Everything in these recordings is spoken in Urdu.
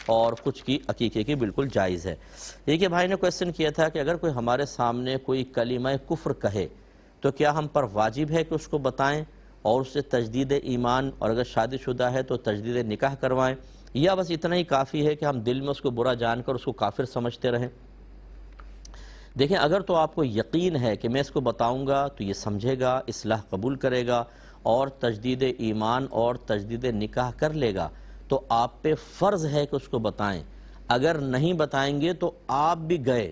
اور کچھ کی عقیقے کی بالکل جائز ہے۔ ایک یہ بھائی نے کویسچن کیا تھا کہ اگر کوئی ہمارے سامنے کوئی کلمہ کفر کہے تو کیا ہم پر واجب ہے کہ اس کو بتائیں اور اس سے تجدید ایمان، اور اگر شادی شدہ ہے تو تجدید نکاح کروائیں، یا بس اتنا ہی کافی ہے کہ ہم دل میں اس کو برا جان کر اس کو کافر سمجھتے رہیں؟ دیکھیں، اگر تو آپ کو یقین ہے کہ میں اس کو بتاؤں گا تو یہ سمجھے گا، اصلاح قبول کرے گا اور تجدید ایمان اور تجدید نکاح کر لے گا، تو آپ پہ فرض ہے کہ اس کو بتائیں۔ اگر نہیں بتائیں گے تو آپ بھی گئے۔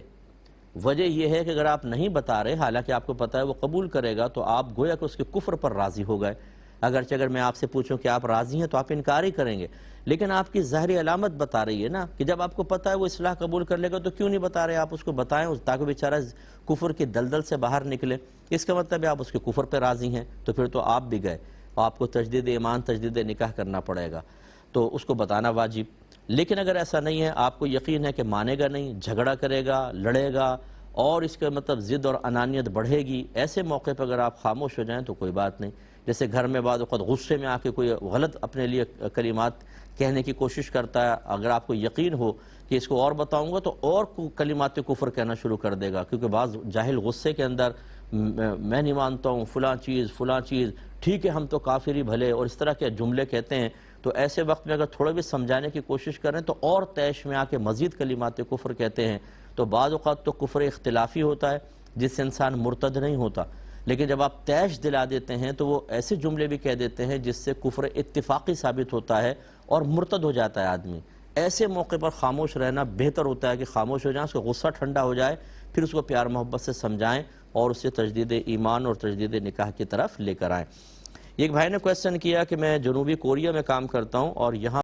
وجہ یہ ہے کہ اگر آپ نہیں بتا رہے، حالانکہ آپ کو پتہ ہے وہ قبول کرے گا، تو آپ گویا کہ اس کے کفر پر راضی ہو گئے۔ اگرچہ اگر میں آپ سے پوچھوں کہ آپ راضی ہیں تو آپ انکار ہی کریں گے، لیکن آپ کی ظاہری علامت بتا رہی ہے نا کہ جب آپ کو پتہ ہے وہ اصلاح قبول کر لے گا تو کیوں نہیں بتا رہے؟ آپ اس کو بتائیں تاکہ بیچارہ کفر کی دلدل سے باہر نکلے۔ اس کا مطلب ہے آپ اس کے کفر پہ راضی ہیں، تو پھر تو آپ بھی گئے اور آپ کو تجدید ایمان تجدید نکاح کرنا پڑے گا، تو اس کو بتانا واجب۔ لیکن اگر ایسا نہیں ہے، آپ کو یقین ہے کہ مانے گا نہیں، جھگڑا کرے گا، لڑے گا اور اس کا مطلب ضد اور انانیت بڑھے گی، ایسے موقع پر اگر آپ خاموش ہو جائیں تو کوئی بات نہیں۔ جیسے گھر میں بعض اوقات غصے میں آ کے کوئی غلط اپنے لیے کلمات کہنے کی کوشش کرتا ہے، اگر آپ کو یقین ہو کہ اس کو اور بتاؤں گا تو اور کلمات کفر کہنا شروع کر دے گا، کیونکہ بعض جاہل غصے کے اندر میں نہیں مانتا ہوں فلاں چیز، ٹھیک ہے ہم تو کافر ہی بھلے، اور اس طرح کے جملے کہتے ہیں۔ تو ایسے وقت میں اگر تھوڑا بھی سمجھانے کی کوشش کریں تو اور طیش میں آ کے مزید کلمات کفر کہتے ہیں۔ تو بعض اوقات تو کفر اختلافی ہوتا ہے جس سے انسان مرتد نہیں ہوتا، لیکن جب آپ طیش دلا دیتے ہیں تو وہ ایسے جملے بھی کہہ دیتے ہیں جس سے کفر اتفاقی ثابت ہوتا ہے اور مرتد ہو جاتا ہے آدمی۔ ایسے موقع پر خاموش رہنا بہتر ہوتا ہے کہ خاموش ہو جائیں، اس کا غصہ ٹھنڈا ہو جائے، پھر اس کو پیار محبت سے سمجھائیں اور اسے تجدید ایمان اور تجدید نکاح کی طرف لے کر آئیں۔ ایک بھائی نے کویسچن کیا کہ میں جنوبی کوریا میں کام کرتا ہوں اور یہاں